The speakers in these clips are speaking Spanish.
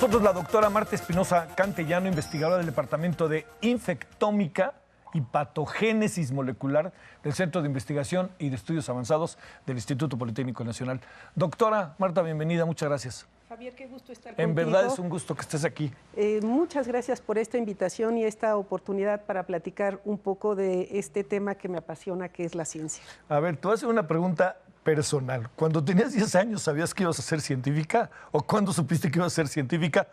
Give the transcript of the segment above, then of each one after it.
nosotros la doctora Marta Espinosa Cantellano, investigadora del Departamento de Infectómica y Patogénesis Molecular del Centro de Investigación y de Estudios Avanzados del Instituto Politécnico Nacional. Doctora Marta, bienvenida, muchas gracias. Javier, qué gusto estar contigo. En verdad es un gusto que estés aquí. Muchas gracias por esta invitación y esta oportunidad para platicar un poco de este tema que me apasiona, que es la ciencia. A ver, te voy a hacer una pregunta personal. Cuando tenías 10 años, ¿sabías que ibas a ser científica? ¿O cuándo supiste que ibas a ser científica?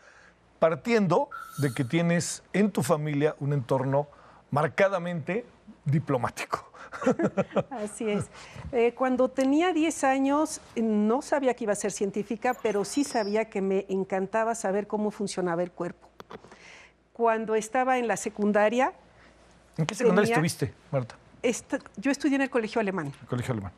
Partiendo de que tienes en tu familia un entorno marcadamente diplomático. Así es. Cuando tenía 10 años no sabía que iba a ser científica, pero sí sabía que me encantaba saber cómo funcionaba el cuerpo. Cuando estaba en la secundaria... ¿En qué secundaria estuviste, Marta? Yo estudié en el Colegio Alemán. El Colegio Alemán.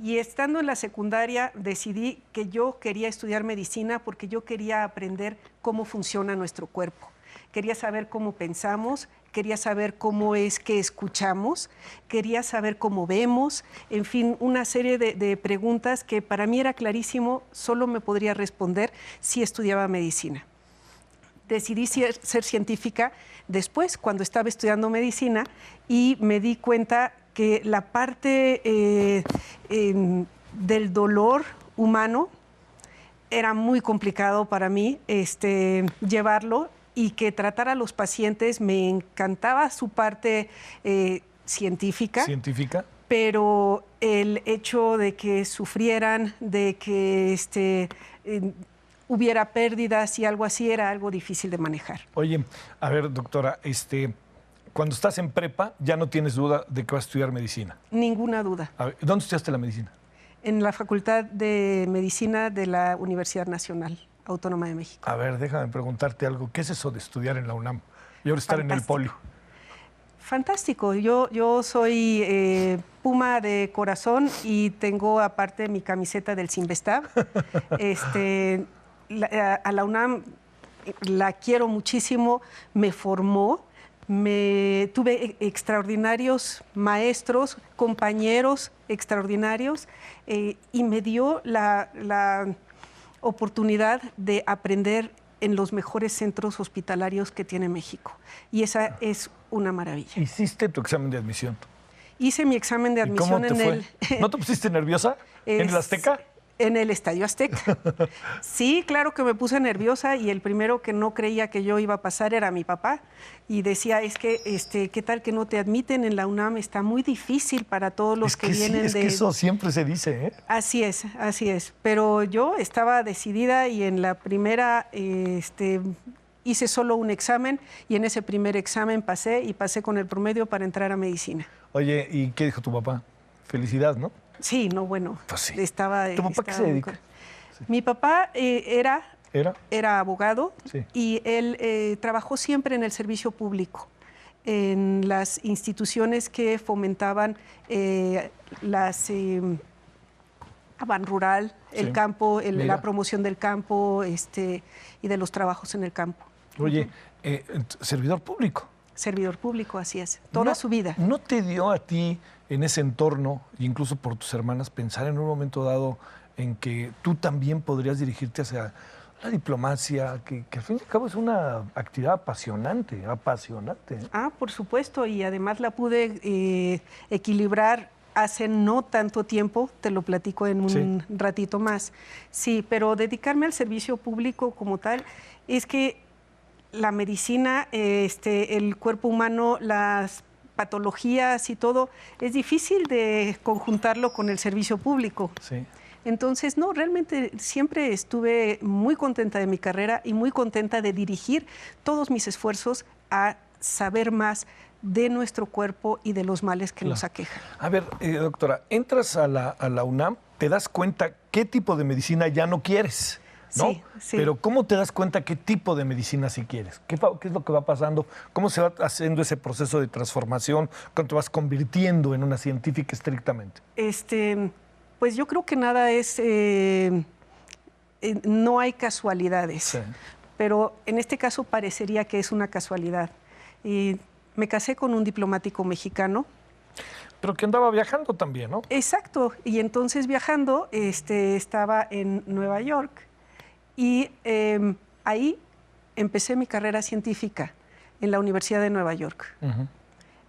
Y estando en la secundaria decidí que yo quería estudiar medicina porque yo quería aprender cómo funciona nuestro cuerpo. Quería saber cómo pensamos, quería saber cómo es que escuchamos, quería saber cómo vemos, en fin, una serie de preguntas que para mí era clarísimo, solo me podría responder si estudiaba medicina. Decidí ser científica después, cuando estaba estudiando medicina, y me di cuenta que la parte del dolor humano era muy complicado para mí llevarlo, y que tratar a los pacientes me encantaba su parte científica. ¿Científica? Pero el hecho de que sufrieran, de que hubiera pérdidas y algo así, era algo difícil de manejar. Oye, a ver, doctora, cuando estás en prepa, ya no tienes duda de que vas a estudiar medicina. Ninguna duda. A ver, ¿dónde estudiaste la medicina? En la Facultad de Medicina de la Universidad Nacional Autónoma de México. A ver, déjame preguntarte algo. ¿Qué es eso de estudiar en la UNAM y ahora estar en el Poli? Fantástico. Yo soy Puma de corazón y tengo aparte mi camiseta del Cinvestav. A la UNAM la quiero muchísimo, me formó. Tuve extraordinarios maestros, compañeros extraordinarios, y me dio la oportunidad de aprender en los mejores centros hospitalarios que tiene México. Y esa es una maravilla. ¿Hiciste tu examen de admisión? Hice mi examen de admisión. ¿Y cómo te fue? ¿No te pusiste nerviosa en el Azteca? En el Estadio Azteca. Sí, claro que me puse nerviosa, y el primero que no creía que yo iba a pasar era mi papá, y decía, es que, ¿qué tal que no te admiten en la UNAM? Está muy difícil para todos los que vienen de... Es que eso siempre se dice, ¿eh? Así es. Pero yo estaba decidida, y en la primera hice solo un examen, y en ese primer examen pasé con el promedio para entrar a medicina. Oye, ¿y qué dijo tu papá? Felicidad, ¿no? Sí, no, bueno, pues sí. ¿Tu papá qué se dedica? Sí. Mi papá era abogado, sí, y él trabajó siempre en el servicio público, en las instituciones que fomentaban Aban Rural, el sí, campo, la promoción del campo y de los trabajos en el campo. Oye, servidor público. Servidor público, así es, toda su vida. ¿No te dio a ti en ese entorno, incluso por tus hermanas, pensar en un momento dado en que tú también podrías dirigirte hacia la diplomacia, que al fin y al cabo es una actividad apasionante? Ah, por supuesto, y además la pude equilibrar hace no tanto tiempo, te lo platico en un ratito más. Sí, pero dedicarme al servicio público como tal es que la medicina, el cuerpo humano, las patologías y todo, es difícil de conjuntarlo con el servicio público. Sí. Entonces, no, realmente siempre estuve muy contenta de mi carrera y muy contenta de dirigir todos mis esfuerzos a saber más de nuestro cuerpo y de los males que nos aquejan. A ver, doctora, entras a la UNAM, te das cuenta qué tipo de medicina ya no quieres, ¿no? Sí, sí. Pero ¿cómo te das cuenta qué tipo de medicina sí quieres? ¿Qué es lo que va pasando? ¿Cómo se va haciendo ese proceso de transformación? ¿Cómo te vas convirtiendo en una científica estrictamente? Pues yo creo que nada es... no hay casualidades, sí, pero en este caso parecería que es una casualidad. Me casé con un diplomático mexicano. Pero que andaba viajando también, ¿no? Exacto, y entonces viajando estaba en Nueva York, y ahí empecé mi carrera científica en la Universidad de Nueva York.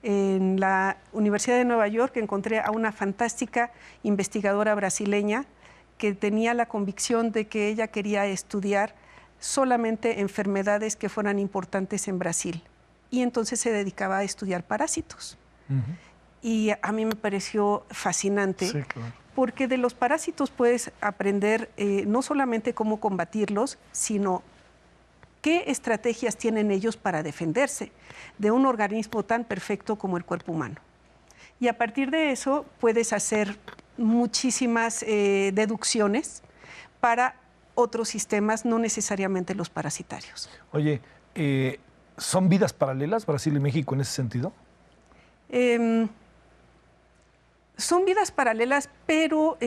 En la Universidad de Nueva York encontré a una fantástica investigadora brasileña que tenía la convicción de que ella quería estudiar solamente enfermedades que fueran importantes en Brasil. Y entonces se dedicaba a estudiar parásitos. Y a mí me pareció fascinante, sí, claro, porque de los parásitos puedes aprender no solamente cómo combatirlos, sino qué estrategias tienen ellos para defenderse de un organismo tan perfecto como el cuerpo humano. Y a partir de eso puedes hacer muchísimas deducciones para otros sistemas, no necesariamente los parasitarios. Oye, ¿son vidas paralelas Brasil y México en ese sentido? Son vidas paralelas, pero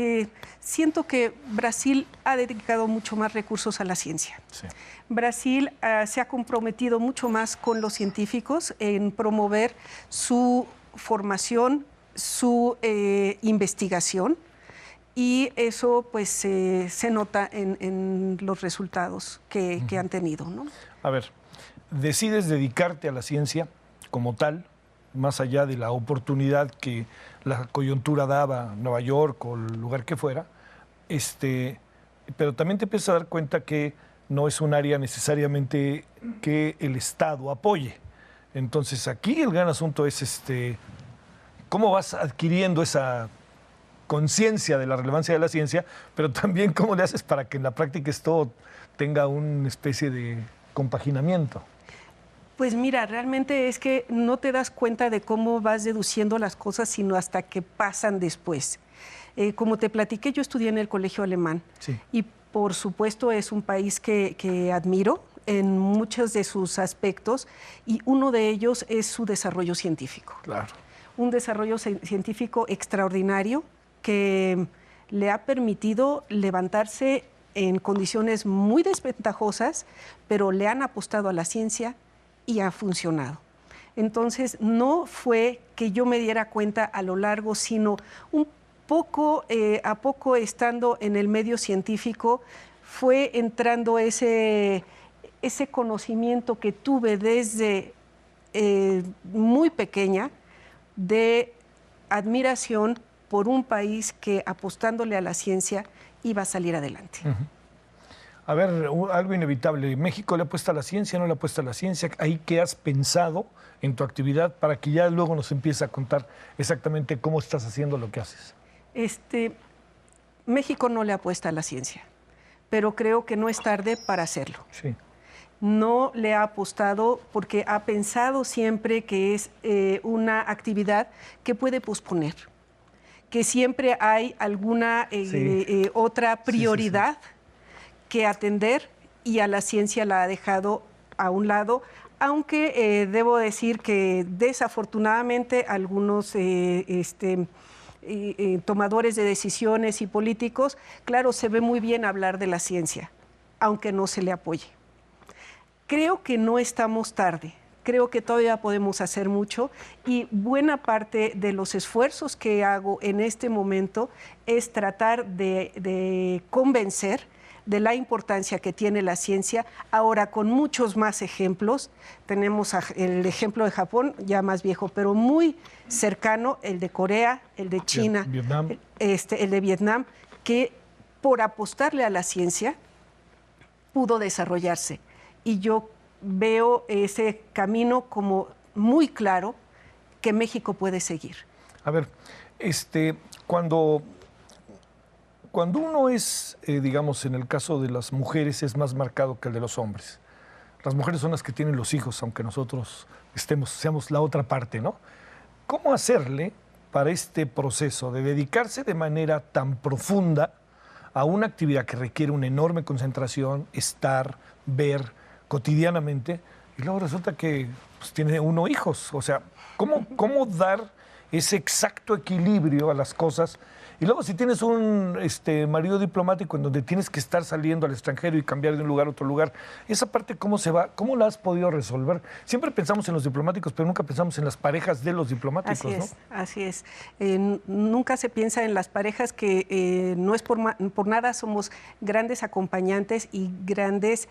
siento que Brasil ha dedicado mucho más recursos a la ciencia. Sí. Brasil se ha comprometido mucho más con los científicos en promover su formación, su investigación, y eso pues se nota en los resultados que han tenido, ¿no? A ver, decides dedicarte a la ciencia como tal, más allá de la oportunidad que la coyuntura daba, Nueva York o el lugar que fuera, pero también te empiezas a dar cuenta que no es un área necesariamente que el Estado apoye. Entonces aquí el gran asunto es cómo vas adquiriendo esa conciencia de la relevancia de la ciencia, pero también cómo le haces para que en la práctica esto tenga una especie de compaginamiento. Pues mira, realmente es que no te das cuenta de cómo vas deduciendo las cosas, sino hasta que pasan después. Como te platiqué, yo estudié en el Colegio Alemán, sí, y por supuesto es un país que admiro en muchos de sus aspectos, y uno de ellos es su desarrollo científico. Claro. Un desarrollo científico extraordinario que le ha permitido levantarse en condiciones muy desventajosas, pero le han apostado a la ciencia y ha funcionado. Entonces, no fue que yo me diera cuenta a lo largo, sino un poco a poco, estando en el medio científico, fue entrando ese conocimiento que tuve desde muy pequeña, de admiración por un país que, apostándole a la ciencia, iba a salir adelante. A ver, algo inevitable. ¿México le apuesta a la ciencia, no le apuesta a la ciencia? ¿Ahí qué has pensado en tu actividad para que ya luego nos empiece a contar exactamente cómo estás haciendo lo que haces? México no le apuesta a la ciencia, pero creo que no es tarde para hacerlo. Sí. No le ha apostado porque ha pensado siempre que es una actividad que puede posponer, que siempre hay alguna otra prioridad que atender, y a la ciencia la ha dejado a un lado, aunque debo decir que desafortunadamente algunos tomadores de decisiones y políticos, claro, se ve muy bien hablar de la ciencia, aunque no se le apoye. Creo que no estamos tarde. Creo que todavía podemos hacer mucho, y buena parte de los esfuerzos que hago en este momento es tratar de convencer de la importancia que tiene la ciencia, ahora con muchos más ejemplos. Tenemos el ejemplo de Japón, ya más viejo, pero muy cercano, el de Corea, el de China, Vietnam. El de Vietnam, que por apostarle a la ciencia pudo desarrollarse. Y yo veo ese camino como muy claro que México puede seguir. A ver, cuando uno es, digamos, en el caso de las mujeres, es más marcado que el de los hombres. Las mujeres son las que tienen los hijos, aunque nosotros seamos la otra parte, ¿no? ¿Cómo hacerle para este proceso de dedicarse de manera tan profunda a una actividad que requiere una enorme concentración, estar, ver cotidianamente, y luego resulta que pues, tiene uno hijos? O sea, ¿cómo dar ese exacto equilibrio a las cosas? Y luego si tienes un marido diplomático en donde tienes que estar saliendo al extranjero y cambiar de un lugar a otro lugar, esa parte ¿cómo se va? ¿Cómo la has podido resolver? Siempre pensamos en los diplomáticos, pero nunca pensamos en las parejas de los diplomáticos, así es, ¿no? Así es. Nunca se piensa en las parejas, que no es por nada, somos grandes acompañantes y grandes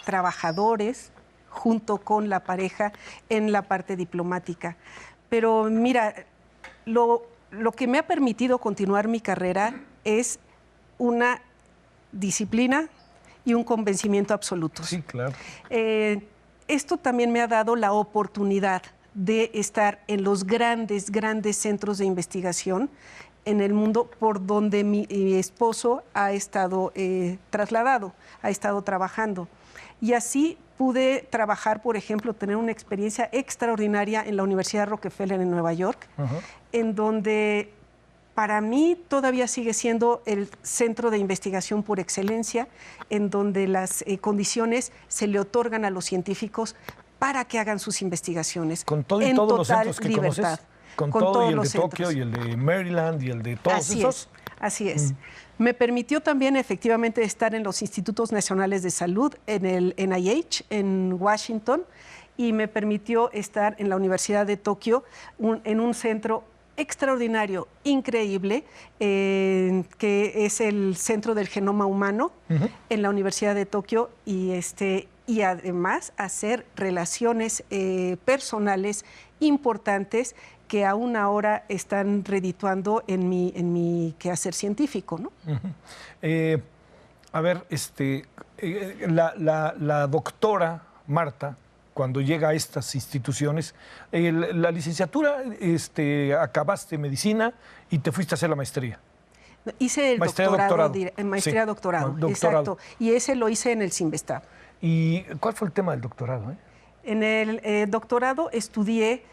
trabajadores junto con la pareja en la parte diplomática. Pero mira, lo que me ha permitido continuar mi carrera es una disciplina y un convencimiento absoluto. Sí, claro. Esto también me ha dado la oportunidad de estar en los grandes centros de investigación en el mundo por donde mi esposo ha estado trasladado, ha estado trabajando. Y así pude trabajar, por ejemplo, tener una experiencia extraordinaria en la Universidad Rockefeller en Nueva York, en donde para mí todavía sigue siendo el centro de investigación por excelencia, en donde las condiciones se le otorgan a los científicos para que hagan sus investigaciones. Con todo y todos los centros que libertad. Conoces, con todo y el de Tokio y el de Maryland y el de todos esos. Así es. Me permitió también efectivamente estar en los Institutos Nacionales de Salud, en el NIH, en Washington, y me permitió estar en la Universidad de Tokio, en un centro extraordinario, increíble, que es el Centro del Genoma Humano en la Universidad de Tokio, y además hacer relaciones personales importantes que aún ahora están redituando en mi quehacer científico, ¿no? A ver, la doctora Marta, cuando llega a estas instituciones, la licenciatura, acabaste medicina y te fuiste a hacer la maestría. Hice el doctorado. Maestría, sí, doctorado, exacto. Y ese lo hice en el CIMBESTAB. ¿Y cuál fue el tema del doctorado? En el doctorado estudié,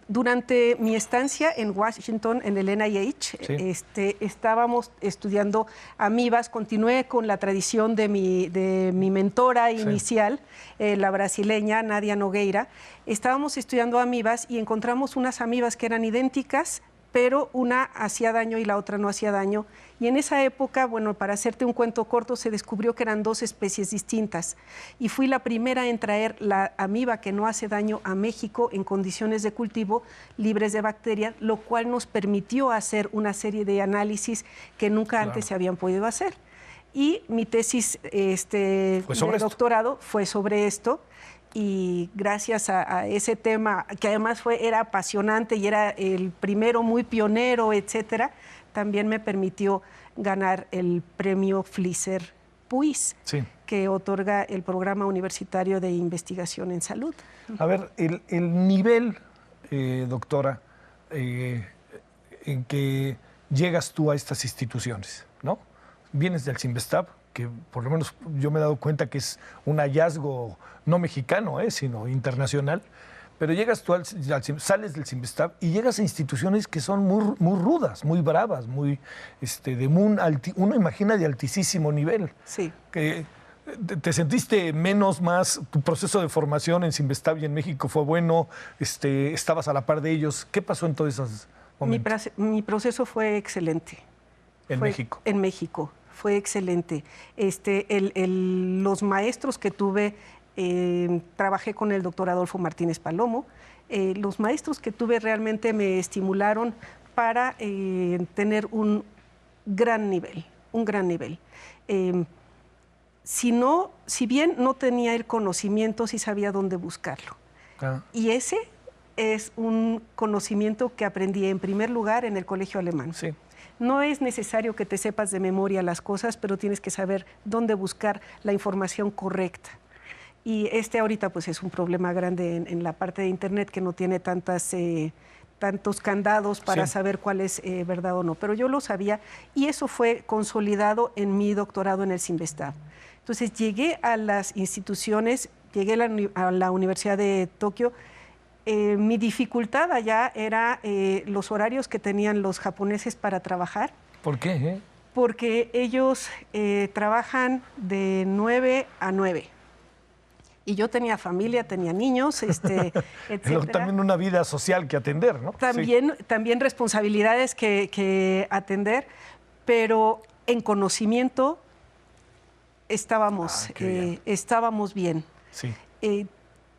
durante mi estancia en Washington, en el NIH, estábamos estudiando amibas. Continué con la tradición de mi mentora inicial, la brasileña Nadia Nogueira. Estábamos estudiando amibas y encontramos unas amibas que eran idénticas, pero una hacía daño y la otra no hacía daño. Y en esa época, bueno, para hacerte un cuento corto, se descubrió que eran dos especies distintas. Y fui la primera en traer la amiba que no hace daño a México en condiciones de cultivo libres de bacterias, lo cual nos permitió hacer una serie de análisis que nunca antes se habían podido hacer. Y mi tesis de doctorado fue sobre esto. Y gracias a ese tema, que además era apasionante y era el primero muy pionero, etcétera, también me permitió ganar el premio Fliser Puis, que otorga el Programa Universitario de Investigación en Salud. A ver, el nivel, doctora, en que llegas tú a estas instituciones, ¿no? Vienes del CIMBESTAB, que por lo menos yo me he dado cuenta que es un hallazgo no mexicano, sino internacional, pero llegas tú sales del CIMBESTAB y llegas a instituciones que son muy rudas, muy bravas, muy uno imagina de altísimo nivel. Sí. ¿Te sentiste más? ¿Tu proceso de formación en CIMBESTAB y en México fue bueno? ¿Estabas a la par de ellos? ¿Qué pasó en todos esos momentos? Mi proceso fue excelente. ¿En México? En México. Fue excelente. Los maestros que tuve, trabajé con el doctor Adolfo Martínez Palomo, los maestros que tuve realmente me estimularon para tener un gran nivel. Si bien no tenía el conocimiento, sí sabía dónde buscarlo. Y ese es un conocimiento que aprendí en primer lugar en el Colegio Alemán. Sí. No es necesario que te sepas de memoria las cosas, pero tienes que saber dónde buscar la información correcta. Y ahorita pues es un problema grande en la parte de Internet, que no tiene tantos candados para saber cuál es verdad o no. Pero yo lo sabía y eso fue consolidado en mi doctorado en el CIMBESTAB. Entonces llegué a las instituciones, llegué a la Universidad de Tokio. Mi dificultad allá era los horarios que tenían los japoneses para trabajar. ¿Por qué? Porque ellos trabajan de 9 a 9. Y yo tenía familia, tenía niños, etcétera. También una vida social que atender, ¿no? También responsabilidades que atender, pero en conocimiento estábamos bien. Sí.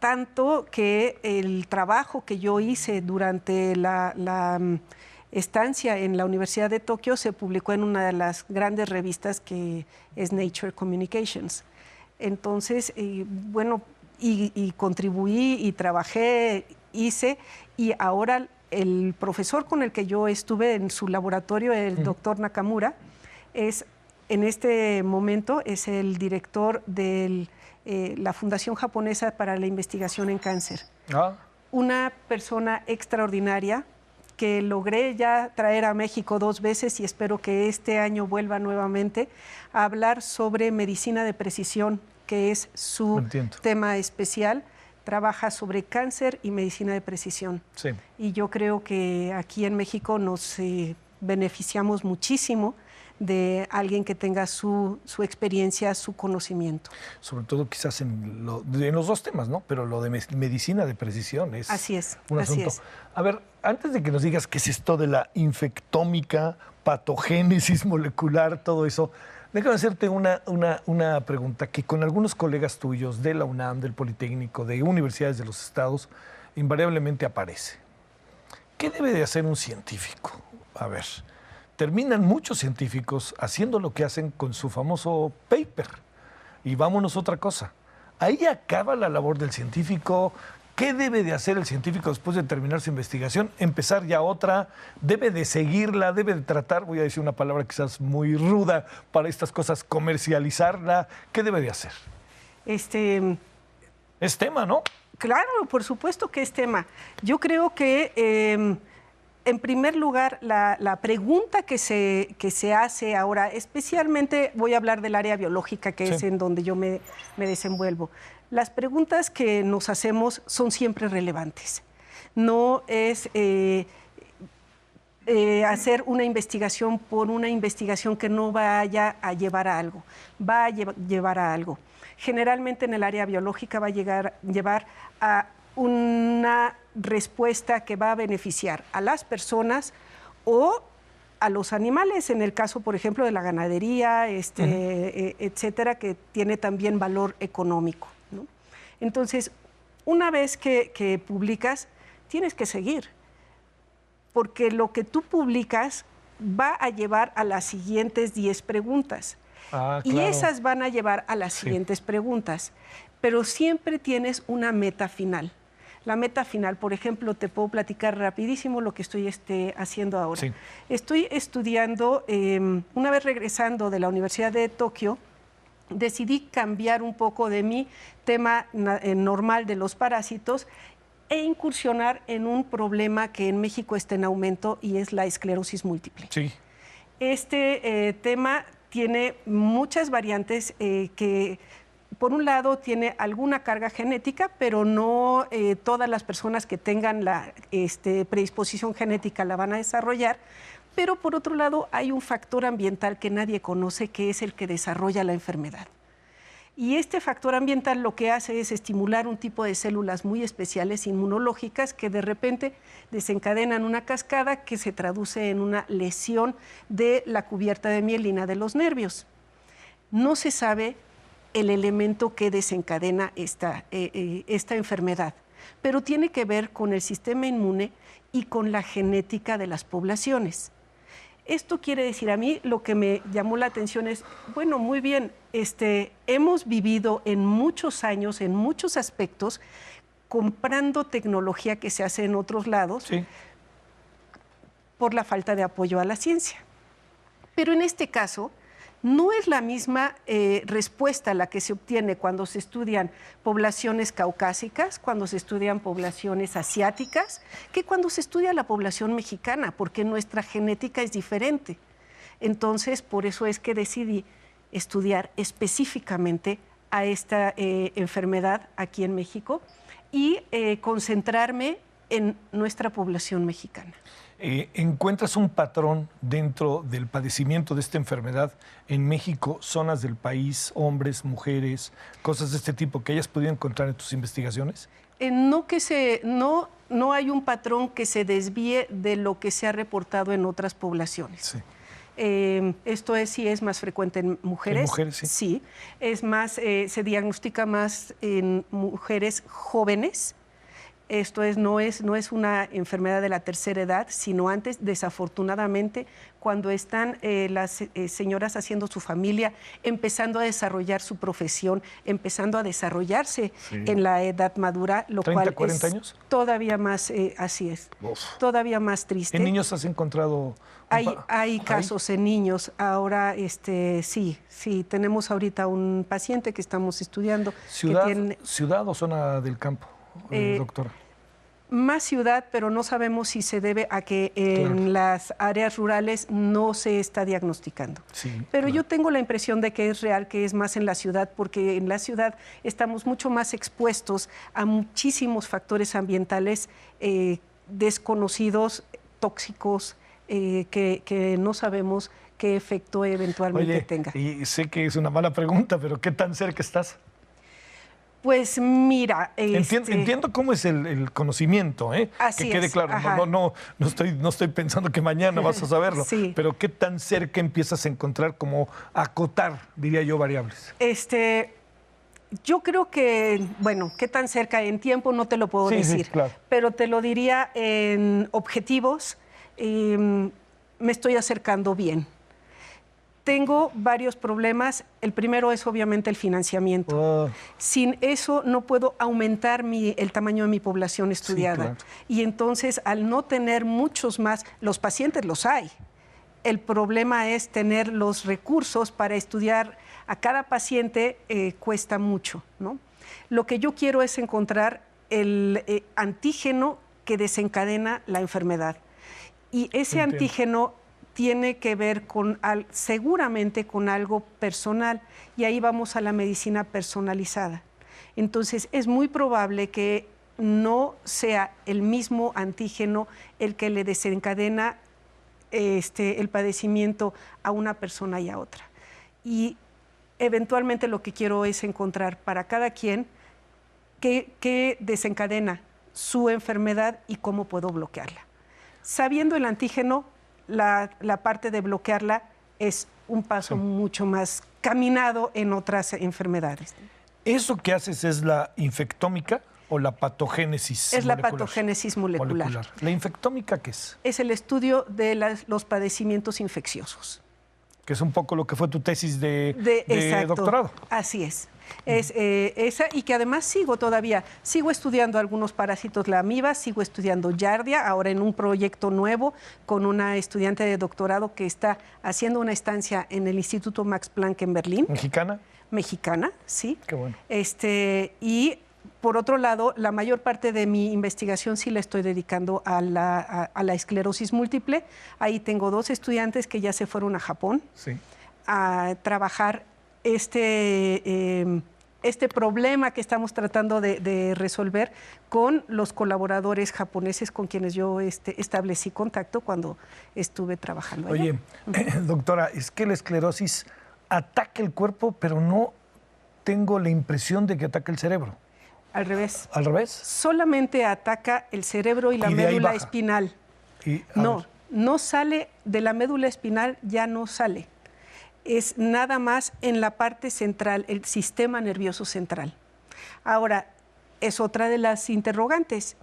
Tanto que el trabajo que yo hice durante la estancia en la Universidad de Tokio se publicó en una de las grandes revistas que es Nature Communications. Entonces, bueno, y contribuí y trabajé, hice, y ahora el profesor con el que yo estuve en su laboratorio, el doctor Nakamura, en este momento es el director de la Fundación Japonesa para la Investigación en Cáncer. Una persona extraordinaria que logré ya traer a México 2 veces y espero que este año vuelva nuevamente a hablar sobre medicina de precisión, que es su tema especial. Trabaja sobre cáncer y medicina de precisión. Sí. Y yo creo que aquí en México nos beneficiamos muchísimo de alguien que tenga su experiencia, su conocimiento. Sobre todo quizás en los 2 temas, ¿no? Pero lo de medicina de precisión es un asunto. A ver, antes de que nos digas qué es esto de la infectómica, patogénesis molecular, todo eso, déjame hacerte una pregunta que con algunos colegas tuyos de la UNAM, del Politécnico, de universidades de los estados, invariablemente aparece. ¿Qué debe de hacer un científico? A ver, terminan muchos científicos haciendo lo que hacen con su famoso paper. Y vámonos a otra cosa. Ahí acaba la labor del científico. ¿Qué debe de hacer el científico después de terminar su investigación? Empezar ya otra, debe de seguirla, debe de tratar, voy a decir una palabra quizás muy ruda para estas cosas, comercializarla. ¿Qué debe de hacer? Es tema, ¿no? Claro, por supuesto que es tema. Yo creo que, en primer lugar, la pregunta que se hace ahora, especialmente voy a hablar del área biológica, que es en donde yo me desenvuelvo. Las preguntas que nos hacemos son siempre relevantes. No es hacer una investigación por una investigación que no vaya a llevar a algo. Va a llevar a algo. Generalmente en el área biológica va a llevar a una respuesta que va a beneficiar a las personas o a los animales, en el caso, por ejemplo, de la ganadería, etcétera, que tiene también valor económico, ¿no? Entonces, una vez que publicas, tienes que seguir, porque lo que tú publicas va a llevar a las siguientes 10 preguntas. Claro. Y esas van a llevar a las siguientes preguntas, pero siempre tienes una meta final. La meta final, por ejemplo, te puedo platicar rapidísimo lo que estoy haciendo ahora. Sí. Estoy estudiando, una vez regresando de la Universidad de Tokio, decidí cambiar un poco de mi tema normal de los parásitos e incursionar en un problema que en México está en aumento y es la esclerosis múltiple. Sí. Este tema tiene muchas variantes que, por un lado, tiene alguna carga genética, pero no todas las personas que tengan la predisposición genética la van a desarrollar. Pero, por otro lado, hay un factor ambiental que nadie conoce, que es el que desarrolla la enfermedad. Y este factor ambiental lo que hace es estimular un tipo de células muy especiales, inmunológicas, que de repente desencadenan una cascada que se traduce en una lesión de la cubierta de mielina de los nervios. No se sabe el elemento que desencadena esta enfermedad, pero tiene que ver con el sistema inmune y con la genética de las poblaciones. Esto quiere decir, a mí lo que me llamó la atención es, bueno, muy bien, hemos vivido en muchos años, en muchos aspectos, comprando tecnología que se hace en otros lados por la falta de apoyo a la ciencia. Pero en este caso, no es la misma respuesta la que se obtiene cuando se estudian poblaciones caucásicas, cuando se estudian poblaciones asiáticas, que cuando se estudia la población mexicana, porque nuestra genética es diferente. Entonces, por eso es que decidí estudiar específicamente a esta enfermedad aquí en México y concentrarme en nuestra población mexicana. ¿Encuentras un patrón dentro del padecimiento de esta enfermedad en México, zonas del país, hombres, mujeres, cosas de este tipo que hayas podido encontrar en tus investigaciones? No hay un patrón que se desvíe de lo que se ha reportado en otras poblaciones. Sí. Esto sí es más frecuente en mujeres. En mujeres, sí. Sí, es más, se diagnostica más en mujeres jóvenes no es una enfermedad de la tercera edad, sino antes, desafortunadamente, cuando están las señoras haciendo su familia, empezando a desarrollar su profesión, empezando a desarrollarse en la edad madura, lo 30, cual 40 es años. Todavía más, así es, todavía más triste. ¿En niños has encontrado? Hay casos en niños. Ahora, sí, tenemos ahorita un paciente que estamos estudiando. ¿Ciudad o zona del campo, doctora? Más ciudad, pero no sabemos si se debe a que en las áreas rurales no se está diagnosticando. Sí, pero yo tengo la impresión de que es real, que es más en la ciudad, porque en la ciudad estamos mucho más expuestos a muchísimos factores ambientales desconocidos, tóxicos, que no sabemos qué efecto eventualmente tenga. Y sé que es una mala pregunta, pero ¿qué tan cerca estás? Pues mira... Entiendo cómo es el conocimiento, Así que quede claro. No estoy pensando que mañana vas a saberlo, sí. Pero ¿qué tan cerca empiezas a encontrar, como acotar, diría yo, variables? Yo creo que, bueno, qué tan cerca en tiempo no te lo puedo decir, claro. Pero te lo diría en objetivos, me estoy acercando bien. Tengo varios problemas. El primero es obviamente el financiamiento. Sin eso no puedo aumentar el tamaño de mi población estudiada. Sí, claro. Y entonces, al no tener muchos más, los pacientes los hay. El problema es tener los recursos para estudiar a cada paciente, cuesta mucho, ¿no? Lo que yo quiero es encontrar el antígeno que desencadena la enfermedad. Y ese antígeno tiene que ver seguramente con algo personal, y ahí vamos a la medicina personalizada. Entonces, es muy probable que no sea el mismo antígeno el que le desencadena el padecimiento a una persona y a otra. Y eventualmente lo que quiero es encontrar para cada quien qué desencadena su enfermedad y cómo puedo bloquearla. Sabiendo el antígeno, la parte de bloquearla es un paso mucho más caminado en otras enfermedades. ¿Eso que haces es la infectómica o la patogénesis molecular? Es la patogénesis molecular. ¿La infectómica qué es? Es el estudio de los padecimientos infecciosos. Que es un poco lo que fue tu tesis de doctorado. Así es. Es esa, y que además sigo estudiando algunos parásitos, la amiba, sigo estudiando Giardia, ahora en un proyecto nuevo con una estudiante de doctorado que está haciendo una estancia en el Instituto Max Planck en Berlín. ¿Mexicana? Mexicana, sí. Qué bueno. Y por otro lado, la mayor parte de mi investigación sí la estoy dedicando a la esclerosis múltiple. Ahí tengo 2 estudiantes que ya se fueron a Japón a trabajar este problema que estamos tratando de resolver con los colaboradores japoneses con quienes yo establecí contacto cuando estuve trabajando allá. Oye, doctora, es que la esclerosis ataca el cuerpo, pero no tengo la impresión de que ataca el cerebro. Al revés. ¿Al revés? Solamente ataca el cerebro y la médula espinal. No sale de la médula espinal, ya no sale. Es nada más en la parte central, el sistema nervioso central. Ahora, es otra de las interrogantes.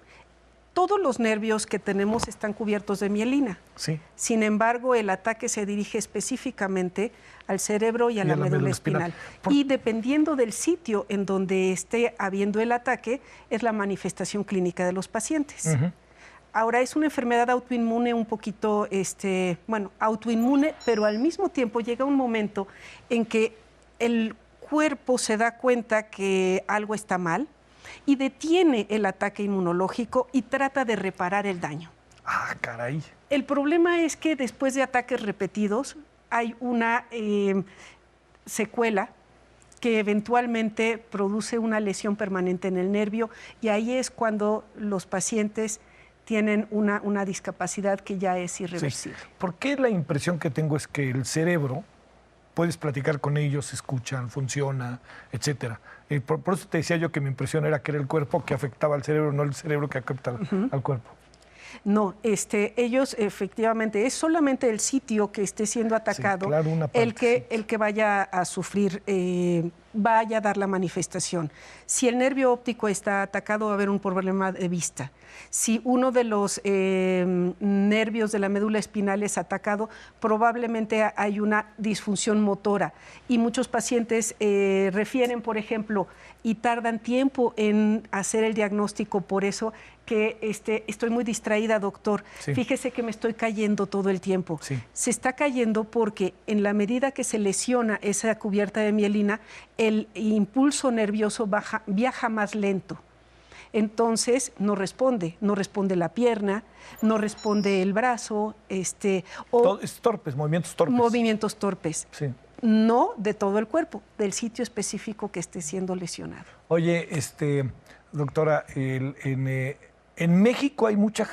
Todos los nervios que tenemos están cubiertos de mielina. Sí. Sin embargo, el ataque se dirige específicamente al cerebro y a la médula espinal. Y dependiendo del sitio en donde esté habiendo el ataque, es la manifestación clínica de los pacientes. Ahora, es una enfermedad autoinmune un poquito, autoinmune, pero al mismo tiempo llega un momento en que el cuerpo se da cuenta que algo está mal y detiene el ataque inmunológico y trata de reparar el daño. ¡Ah, caray! El problema es que después de ataques repetidos hay una secuela que eventualmente produce una lesión permanente en el nervio, y ahí es cuando los pacientes tienen una discapacidad que ya es irreversible. Sí. ¿Por qué la impresión que tengo es que el cerebro, puedes platicar con ellos, escuchan, funciona, etcétera? Por eso te decía yo que mi impresión era que era el cuerpo que afectaba al cerebro, no el cerebro que afecta al cuerpo. No, ellos efectivamente, es solamente el sitio que esté siendo atacado, sí, claro, una parte, el que vaya a sufrir vaya a dar la manifestación. Si el nervio óptico está atacado, va a haber un problema de vista. Si uno de los nervios de la médula espinal es atacado, probablemente hay una disfunción motora. Y muchos pacientes refieren, por ejemplo, y tardan tiempo en hacer el diagnóstico por eso, que estoy muy distraída, doctor. Sí. Fíjese que me estoy cayendo todo el tiempo. Sí. Se está cayendo porque en la medida que se lesiona esa cubierta de mielina, el impulso nervioso viaja más lento. Entonces no responde la pierna, no responde el brazo, torpes, movimientos torpes. Movimientos torpes. Sí. No de todo el cuerpo, del sitio específico que esté siendo lesionado. Oye, doctora, en México hay mucha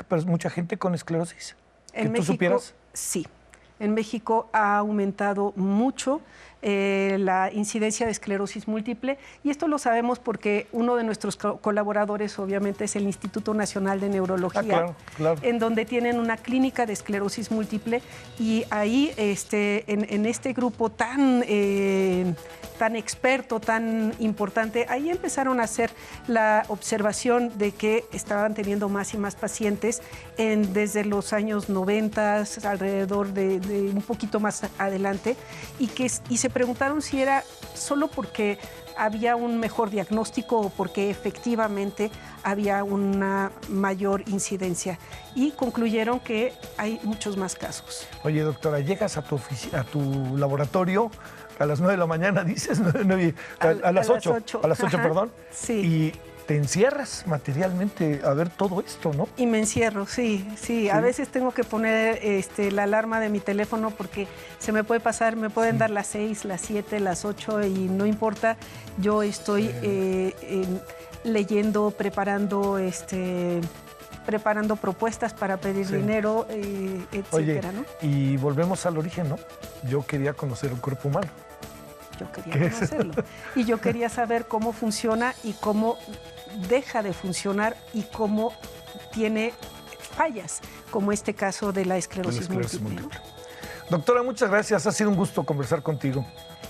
gente con esclerosis. ¿Que tú supieras? Sí. En México ha aumentado mucho la incidencia de esclerosis múltiple, y esto lo sabemos porque uno de nuestros colaboradores obviamente es el Instituto Nacional de Neurología, claro. En donde tienen una clínica de esclerosis múltiple, y ahí en este grupo tan experto, tan importante, ahí empezaron a hacer la observación de que estaban teniendo más y más pacientes desde los años 90, alrededor de un poquito más adelante, y se preguntaron si era solo porque había un mejor diagnóstico o porque efectivamente había una mayor incidencia, y concluyeron que hay muchos más casos. Oye, doctora, llegas a tu laboratorio a las 9 de la mañana, dices, a las 8, perdón, sí. Y te encierras materialmente a ver todo esto, ¿no? Y me encierro, sí. A veces tengo que poner la alarma de mi teléfono porque se me puede pasar, me pueden dar las 6, las 7, las 8 y no importa. Yo estoy leyendo, preparando propuestas para pedir dinero, etcétera. Oye, ¿no? Y volvemos al origen, ¿no? Yo quería conocer el cuerpo humano. Yo quería conocerlo. Y yo quería saber cómo funciona y cómo deja de funcionar y cómo tiene fallas, como este caso de la esclerosis múltiple. Doctora, muchas gracias. Ha sido un gusto conversar contigo.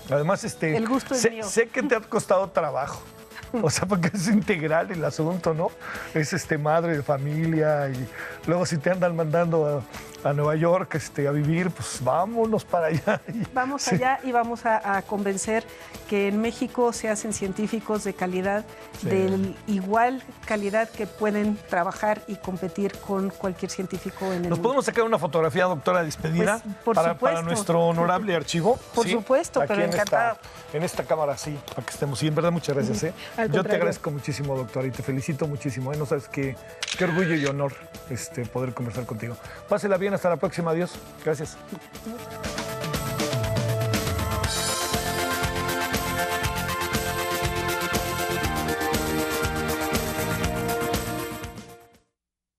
Además, el gusto es mío. Sé que te ha costado trabajo. O sea, porque es integral el asunto, ¿no? Es madre de familia, y luego si te andan mandando a Nueva York a vivir, pues vámonos para allá. Vamos allá y vamos a convencer que en México se hacen científicos de calidad, de igual calidad, que pueden trabajar y competir con cualquier científico en el mundo. ¿Nos podemos sacar una fotografía, doctora, despedida? Pues, para nuestro honorable archivo. Por supuesto, aquí pero encantada. En esta cámara, sí, para que estemos. Y en verdad, muchas gracias. Yo te agradezco muchísimo, doctora, y te felicito muchísimo. No sabes qué orgullo y honor poder conversar contigo. Pásela bien, hasta la próxima. Adiós. Gracias.